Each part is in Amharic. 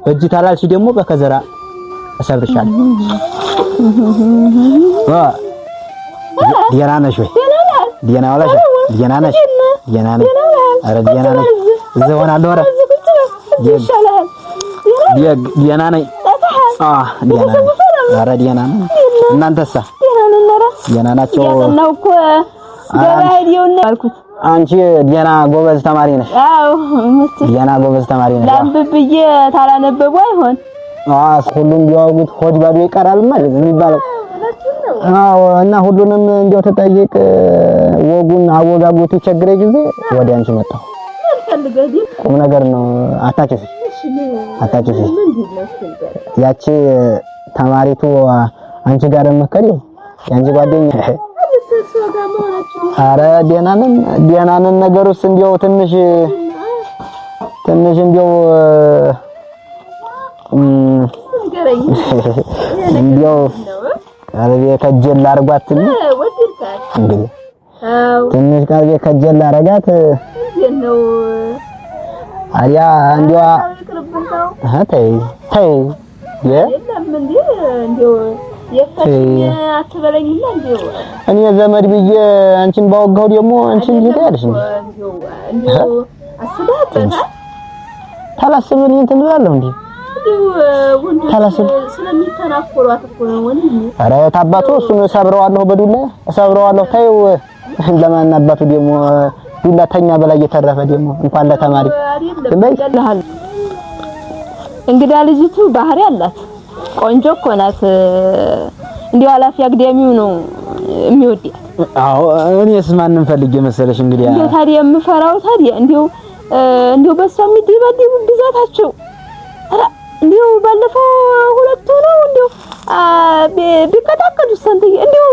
በእጅ ታላልሽ ደግሞ በከዘራ እሰብርሻለሁ። ደህና ነሽ ወይ? ደህና ዋልሽ? ደህና ነሽ? ደህና ነኝ። ኧረ ደህና ነኝ። እዚህ ሆናለሁ። ኧረ ደህና ነኝ። ደህና ነኝ። ኧረ ደህና ነኝ። እናንተሳ ደህና ናቸው? ያጠናው እኮ ገባይውና አልኩት። አንቺ ደህና ጎበዝ ተማሪ ነሽ? አዎ ደህና ጎበዝ ተማሪ ነሽ። ላንብብዬ ታላነበቡ አይሆን? ሁሉም ቢያውቁት ሆድ ባዶ ይቀራል ማለት የሚባለው። አዎ እና ሁሉንም እንዲያው ተጠይቅ ወጉን አወጋጎቱ ቸግረኝ ጊዜ ወደ አንቺ መጣሁ። ቁም ነገር ነው። አታጭፊ ያቺ ተማሪቱ አንቺ ጋር መከሪው ያንቺ ጓደኛ ኧረ ደህና ነን። ነገሩስ እንዲያው ትንሽ እንዲያው እንዲያው ቀልቤ ከጀል አርጓት እንግዲህ ትንሽ ቀልቤ ከጀል አረጋት ነው አያ እንዲያው ተይ እኔ ዘመድ ብዬ አንቺን ባወጋው ደግሞ አንቺን ይታያልሽ እንዴ? ታላስብልኝ እንትን እላለሁ እንዴ? ታላስብ ስለሚተናኮሯት እኮ ነው ወንድ። ኧረ ታባቱ እሱን ሰብረዋለሁ፣ በዱላ ሰብረዋለሁ። ታዩ ለማን አባቱ ደግሞ ዱላ ተኛ በላይ የተረፈ ደግሞ እንኳን ለተማሪ እንግዳ ልጅቱ ባህሪ አላት። ቆንጆ እኮ ናት። እንዲው አላፊ አግዳሚው ነው የሚወዲያት። አዎ እኔስ ማንን ፈልጌ መሰለሽ እንግዲህ እንዴው ታዲያ የምፈራው ታዲያ እንዲው በሷ የሚደባደቡ ብዛታቸው እንዲው ባለፈው ሁለቱ ነው እንዲው ቢቀጣቀዱ ሰንተ እንዲው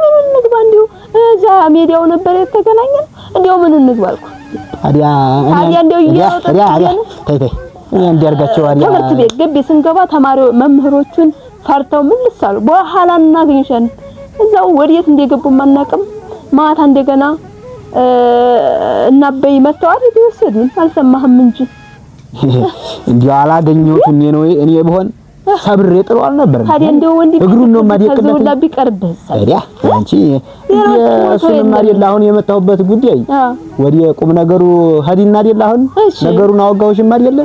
ምን እንግባ እንዲው እዛ ሜዳው ነበር የተገናኘን እንዲው ምን እንግባ አልኩ። ታዲያ እንዲው ተይ እንዲያርጋቸው አለ ትምህርት ቤት ግቢ ስንገባ ተማሪው መምህሮቹን ፈርተው ምን ልሳሉ በኋላ እናገኝሻለን። እዛው ወዴት እንደገቡ ማናቀም ማታ እንደገና እናበይ መተዋል ይወሰዱን አልሰማህም እንጂ እንዲው አላገኘሁትም እኔ በሆን ሰብሬ ጥሏል ነበር። ታዲያ እንደው ወንድ እግሩን ነው ማዲቀበት ከዘውላ ቢቀርብህ ታዲያ አንቺ እሱንም አይደል አሁን የመጣሁበት ጉዳይ ወዲ ቁም ነገሩ ሀዲና አይደል አሁን ነገሩን አወጋውሽም አይደል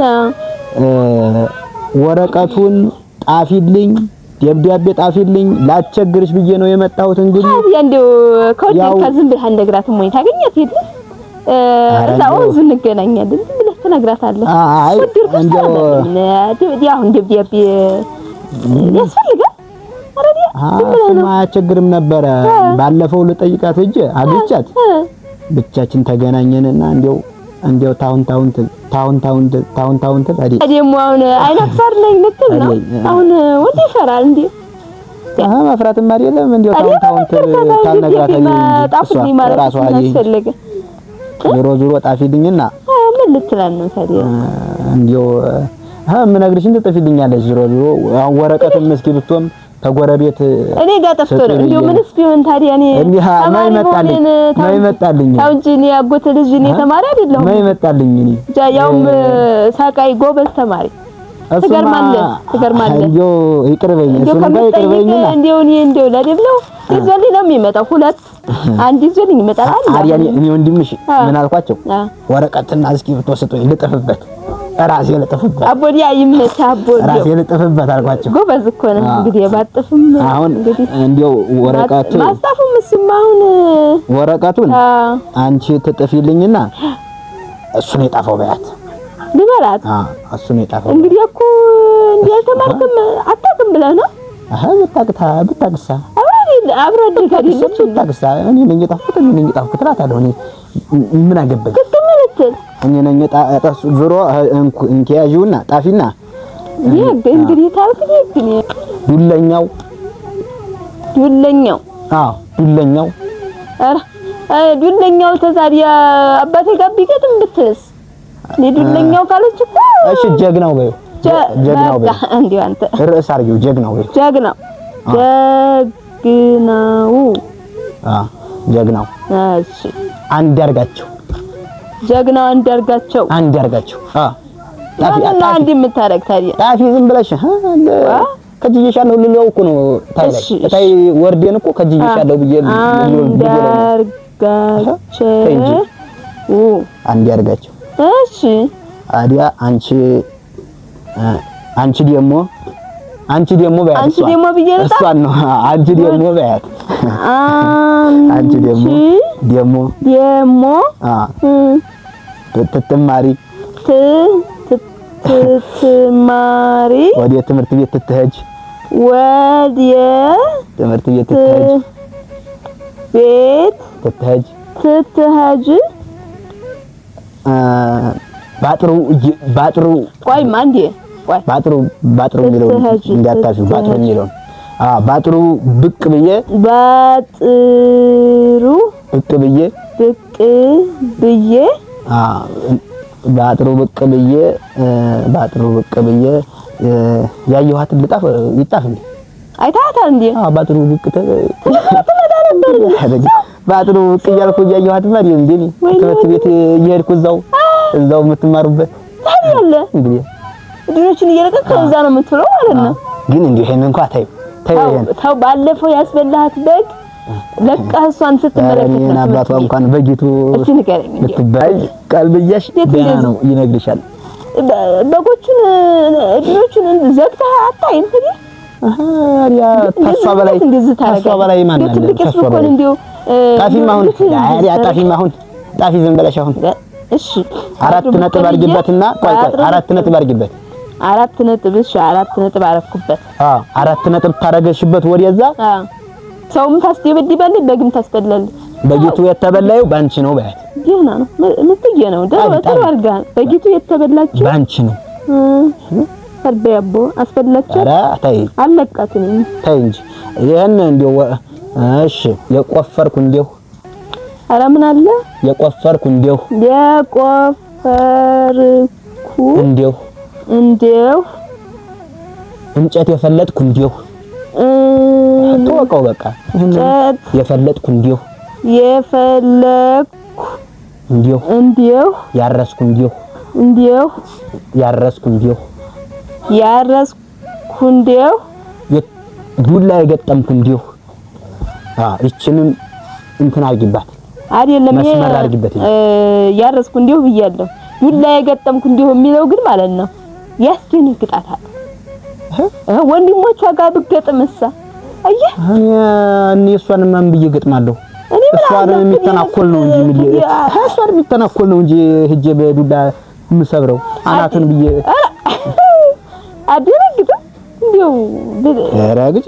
ወረቀቱን ጣፊልኝ ደብዳቤ ጣፊልኝ ላቸግርሽ ብዬ ነው የመጣሁት። እንግዲህ ታዲያ እንደው ከወዲህ ከዝም ብለህ እንደግራትም ወይ ታገኛት ይል እዛው እንገናኛለን ብለህ ትነግራታለህ። አይ እንደው ያው ደብዳቤ ያስፈልጋል እሱማ አያስቸግርም ነበረ። ባለፈው ልጠይቃት ሂጅ አግቻት ብቻችን ተገናኘንና እንደው ታውን ታዲያ ደግሞ አሁን አይናፋር ነኝ ልትል ነው አሁን ወዲህ ይፈራል እንዴ? መፍራትም አይደለም እንደው ታውን ታልነግራታለህ ጣፉልኝ ማለት ያስፈልግ ዞሮ ጣፊልኝና ምን ልትላል ነው ታዲያ? እንደው ምነግርሽን ትጥፊልኛለሽ። ዞሮ አሁን ወረቀትም እስኪ ብትወም ተጎረቤት እኔ ጋር ጠፍቶ ነው እንደው ምንስ ቢሆን ታዲያ እኔ ማይ መጣልኝ አው እንጂ እኔ አጎት ልጅ እኔ ተማሪ አይደለሁም። ማይ መጣልኝ እኔ ያውም ሳቃይ ጎበዝ ተማሪ ትገርማለህ። እንደው ይቅርበኝ እሱን ጋር ይቅርበኝና እንደው ለደብለው ይዘልኝ ነው የሚመጣው። ሁለት አንድ ይዘልኝ ይመጣል አይደል? እኔ ወንድምሽ ምን አልኳቸው? ወረቀትና እስኪ ብትወስጡኝ ልጥፍበት ራሴ ልጥፍበት አቦዲያ ይመታ አቦዲያ ራሴ ልጥፍበት አልኳቸው። ጎበዝ እኮ ነው እንግዲህ ባጥፍም አሁን እንደው ወረቀቱን ማስጣፉም እስማ አሁን ወረቀቱን አንቺ ትጥፊልኝና እሱን የጣፈው በያት ልበላት። እሱን የጣፈው እንግዲህ እኮ እንዲያልተማርክም አታውቅም ብለህ ነው? ብታቅሳ አብሮ ድጋዲልች ብታቅሳ እኔ ነኝ የጣፍኩት እላታለሁ። እኔ ምን አገባኝ ክትምልትል እኔ ነኝ የጣፍኩት። ዞሮ እንኪያዡና ጣፊና እንግዲህ ታልክ ግን ዱለኛው ዱለኛው ዱለኛው ተዛዲያ አባቴ ጋር ቢገጥም ብትስ ዱለኛው ካለች እኮ እሺ ጀግናው በይው እንዲሁ አንተ ርዕስ አድርጊው ጀግናው በይው ጀግናው እሺ አንዳርጋቸው ጀግናው አንዳርጋቸው እና አንድ የምታረግ ታዲያ ጣፊ ዝም ብለሽ ከጅዬሻለሁ ልለው እኮ ነው ታይ ወርዴን እኮ ከጅዬሻለሁ ብዬ አንድ ያርጋቸው። እሺ አዲያ አንቺ ደግሞ በያት እሷን ነው አንቺ ደግሞ በያት አንቺ ደግሞ ትትማሪ ወደ ትምህርት ቤት ትትሄጂ ትምህርት ቤት ትትሄጂ ባጥሩ ቆይ ማንዴ ቆይ ባጥሩ የሚለው እንዳታፊው ባጥሩ የሚለው ባጥሩ ብቅ ብዬ ባጥሩ ብቅ ብዬ ያየኋት ልጣፍ ይጣፍ እንዴ አይታታል እንዴ ባጥሩ ብቅ ባጥሩ ብቅ እያልኩ ያየኋት ማለት እንዴ ትምህርት ቤት እየሄድኩ እዛው የምትማሩበት ታዲያ እንግዲህ ድሮችን እየለቀቀ እዛ ነው የምትለው ማለት ነው። ግን እንዴ ይሄን እንኳን ተው ባለፈው ያስበላሃት በግ ለቃ እሷን ስትመለከት ነው አባቷ እንኳን በጊቱ ልትባይ ቀልብያሽ ደህና ነው ይነግርሻል። በጎቹን ድሮቹን ዘግተህ አታይም እንዴ ያ ተስፋ በላይ ማን አለ ተስፋ በላይ ጣፊም አሁን ጣፊ ዝም ብለሽ አሁን እሺ 4 ነጥብ አድርጊበትና ቆይ 4 ነጥብ አድርጊበት 4 ነጥብ እሺ 4 ነጥብ አረኩበት 4 ነጥብ ታረገሽበት ወዲያዛ ሰውም ታስደበድባለች በግም ታስበላለች በጊቱ የተበላዩ ባንቺ ነው በያት ይሄና ነው ምትየ ነው ደረው አርጋ በጊቱ የተበላችሁ ባንቺ ነው ፈርበያቦ አስበላችሁ ኧረ ታይ አለቃትኝ ታይ እንጂ ይሄን እንደው እሺ የቆፈርኩ እንደው ኧረ ምን አለ የቆፈርኩ እንደው እንጨት የፈለጥኩ እንደው ተወቀው በቃ የፈለጥኩ እንደው ያረስኩ እንደው ዱላ የገጠምኩ እንደው እቺንም እንትን አርጊባት አይደለም መስመር አርጊበት ያረስኩ እንደው ብያለሁ ዱላ የገጠምኩ እንደው የሚለው ግን ማለት ነው ያስደነግጣታል ወንድሞቿ ጋር ብገጥምሳ አየህ እኔ እሷን ማን ብዬ ገጥማለሁ እሷን የሚተናኮል ነው እንጂ ሂጄ በዱላ የምሰብረው አናቱን ብዬ አደረግኩት እንደው ረግጪ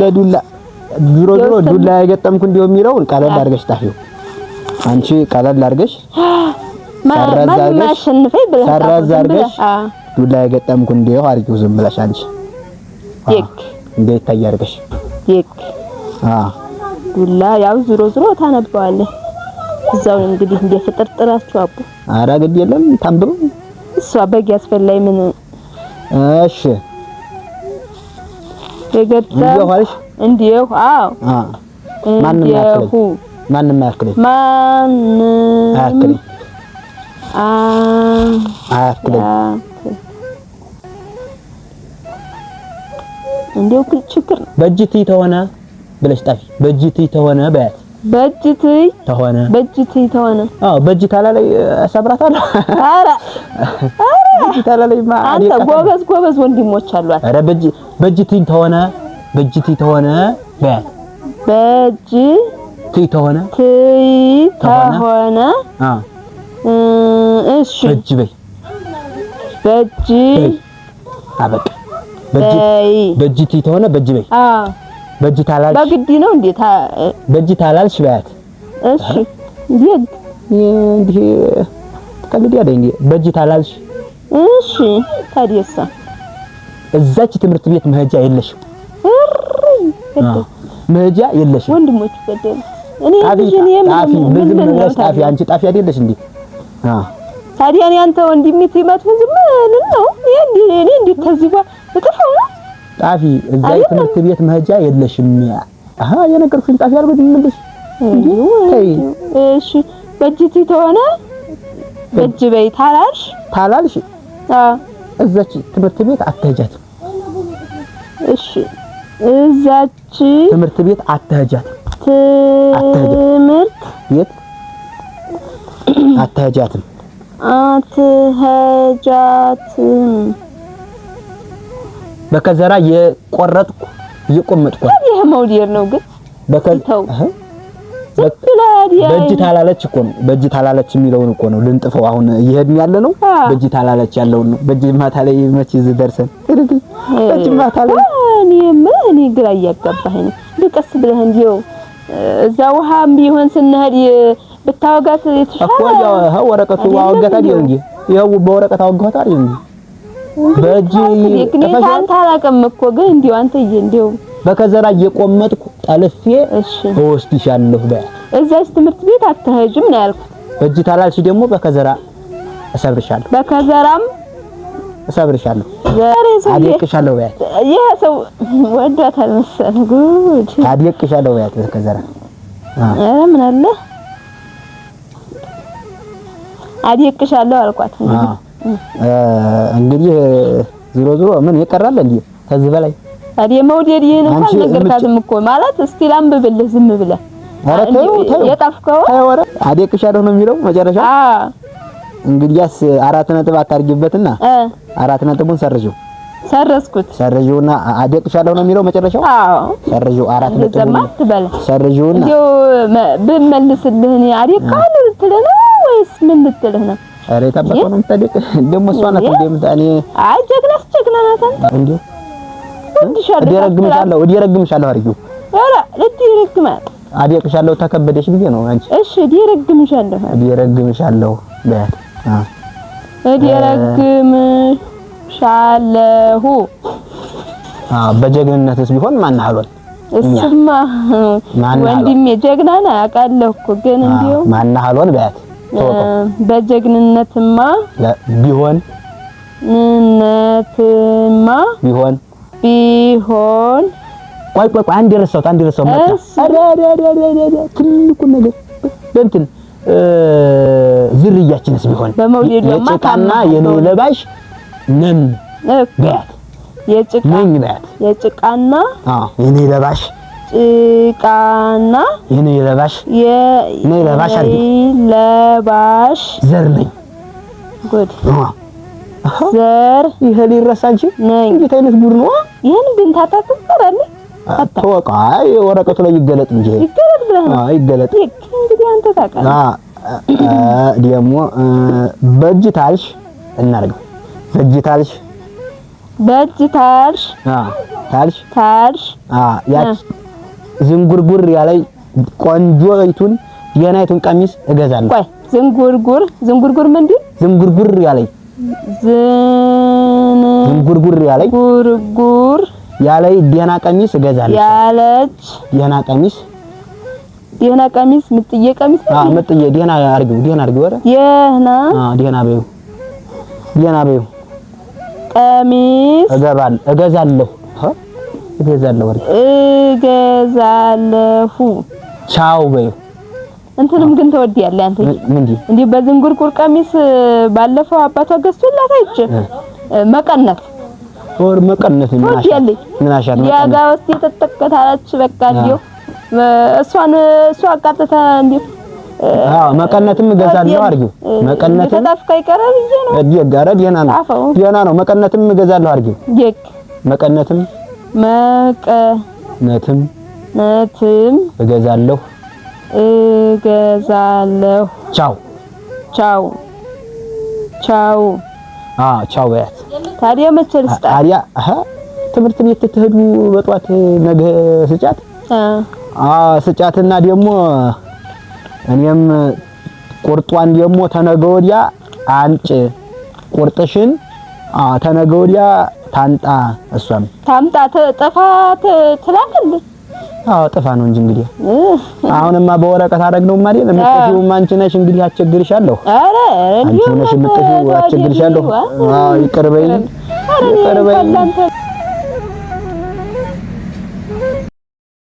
ለዱላ ድሮ ዱላ ያገጠምኩ እንደው የሚለውን ቀለል አድርገሽ ታፊው አንቺ ቀለል አድርገሽ ሰራዛርገሽ ዱላ ያገጠምኩ እንደው አርጊው ዝም ብለሽ አንቺ እንዴት ታያርገሽ ዱላ ያው ዝሮ ታነባዋለህ እዛው እንግዲህ እንደ ፍጥርጥራችሁ አቡ ኧረ ግድ የለም ታንብሩ እሷ በግ ያስፈላይ ምን እሺ የገጠምሽ እንዴው ማንንም ያክልኝ እንደው ችግር ነው በእጅቲ ተሆነ ብለሽ ጣፊ በእጅቲ ተሆነ በያት በእጅቲ ተሆነ በእጅታ ላይ ሰብራታለሁ ኧረ በእጅታ ላይ አንተ ጎበዝ ወንድሞች አሏት ኧረ በእጅቲ ተሆነ በያት በእጅቲ ተሆነ እሺ በእጅ አበቃ በእጅቲ ተሆነ በእጅ በይ በእጅ ታላልሽ በግዲ ነው እንዴ በእጅ ታላልሽ በያት እሺ እንዴ ተቀልድ ያደ እንዴ በእጅ ታላልሽ እሺ ታዲያሳ እዛች ትምህርት ቤት መሄጃ የለሽም መሄጃ የለሽም ወንድሞች ገደሉ እኔ ምንም ጣፊ አንቺ ጣፊ አይደለሽ እንዴ ታዲያ እኔ አንተ ወንድሜ ትይማት ዝም ነው እኔ እንዴ ተዝባ ተፈው ጣፊ እዛ ትምህርት ቤት መሄጃ የለሽም የነገርኩሽን ጣፊ አልኩት ምንድነው እሺ በእጅቲ ተሆነ በእጅ በይ ታላልሽ እዛች ትምህርት ቤት አትሄጃትም። እሺ እዛች ትምህርት ቤት አትሄጃትም። ትምህርት ቤት አትሄጃትም። በከዘራ የቆረጥኩ እየቆመጥኩ ይሄ መውዲር ነው ግን በከልተው በእጅ ታላለች እኮ ነው። በእጅ ታላለች የሚለውን እኮ ነው ልንጥፈው። አሁን እየሄድን ያለ ነው በእጅ ታላለች ያለውን ነው። በእጅ ማታ ላይ መቼ ደርሰን በእጅ ማታ ላይ እኔ ግራ እያጋባኸኝ ነው። ልቀስ ብለህ እንዲው እዛ ውሃም ቢሆን ስንሄድ ብታወጋት የተሻለ እኮ ያው ወረቀቱ አወጋት አይደል እንዴ? ያው በወረቀት አወጋት አይደል እንዴ? በእጅ አንተ አላውቅም እኮ ግን እንዲው አንተ እንዲው በከዘራ እየቆመጥኩ ጠልፌ እወስድሻለሁ። እዛች ትምህርት ቤት አትሄጂም ነው ያልኩት። በእጅ ታላልሽ ደግሞ በከዘራ እሰብርሻለሁ። በከዘራም እሰብርሻለሁ፣ አደቅሻለሁ። ይሄ ሰው ወዷታል መሰለህ። ጉድ አደቅሻለሁ በከዘራ ምን አለ አደቅሻለሁ አልኳት። እንግዲህ ዞሮ ዞሮ ምን ይቀራል እንዴ ከዚህ በላይ ታዲያ መውደድ ይሄን እንኳን ነገርካትም እኮ ማለት እስቲ ላንብብልህ ዝም ብለህ የጣፍከው አደቅሻለሁ ነው የሚለው መጨረሻ። እንግዲያስ 4 ነጥብ አታርጊበትና 4 ነጥቡን ሰረዝኩት። ሰርጂውና አደቅሻለሁ ነው የሚለው መጨረሻው። ሰርጂው 4 ነጥቡን ሰርጂውና እንዴው ብመልስልህ እኔ አደቅካለሁ ልትልህ ነው ወይስ ምን ልትልህ ነው? አሬ ታባቶ ነው የምትጠይቅ ደግሞ እሷ ናት እንደምታኔ ጀግና ናት አንተ እንዴ እዲረግምሻለሁ አርጊው። ኧረ እዲረግማት አደቅሻለሁ ተከበደሽ ጊዜ ነው አንቺ። እሺ እዲረግምሻለሁ በያት እዲረግምሻለሁ። በጀግንነትስ ቢሆን ማን አሏል? እሱማ ወንድሜ ጀግና ነው አውቃለሁ እኮ ግን እንዲው ማን አሏል በያት። በጀግንነትማ ቢሆን ቆይ አንድ ረሳሁት መጣ። ትልቁ ነገር እንትን ዝርያችንስ ቢሆን የጭቃና የኔ ለባሽ ነን በያት። የጭቃና የኔ ለባሽ ጭቃና የኔ ለባሽ ለባሽ ዘር ነኝ። ጉድ ዘር ይሄ ሊረሳ እንጂ እንዴት አይነት ጉድ ነው? ይሄን ግን ታጣጥራለህ አታወቃ። ወረቀቱ ላይ ይገለጥ እንጂ ይገለጥ ብለህ ይገለጥ እንግዲህ አንተ ታውቃለህ። ደግሞ በእጅ ታልሽ እናርገው። በእጅ ታልሽ ያች ዝንጉርጉር ያለይ ቆንጆይቱን የናይቱን ቀሚስ እገዛለሁ። ቆይ ዝንጉርጉር ምንድን? ዝንጉርጉር ያለይ ዝንጉርጉር ያለይ ደህና ቀሚስ እገዛለሁ። ያለች ደህና ቀሚስ ምጥዬ ቀሚስ ምጥዬ ደህና አርጊው። ወረ ደህና በይው ቀሚስ እገዛለሁ። ቻው በይው። እንትንም ግን ተወዲያለህ አንተ እንዴ በዝንጉርጉር ቀሚስ ባለፈው አባቷ ገዝቶላት አይቼ መቀነት ምን አሻር ያጋ ውስጥ የተጠቀታለች በቃ እንዴው እሷ አቃጥታ እንዴው መቀነትም እገዛለሁ አርጊው። መቀነትም ተጣፍካ ይቀራል ይሄ ነው እዲጋራ ደህና ነው። መቀነትም እገዛለሁ አርጊው። መቀነትም እገዛለሁ። ቻው በያት። ታዲያ መቼ ልስጣት? ታዲያ ትምህርት ቤት ትሄዱ በጧት ነገ ስጫትና ደግሞ እኔም ቁርጧን ደግሞ ተነገ ወዲያ አንጭ ቁርጥሽን ተነገ ወዲያ ታንጣ። እሷም ታምጣ ጥፋት ትላክልህ። ጥፋ ነው እንጂ እንግዲህ አሁንማ በወረቀት አደረግነው ማለት ለምትጥፊው አንቺ ነሽ እንግዲህ አስቸግርሻለሁ። አንቺ ነሽ የምትጥፊው አስቸግርሻለሁ። ይቅር በይኝ።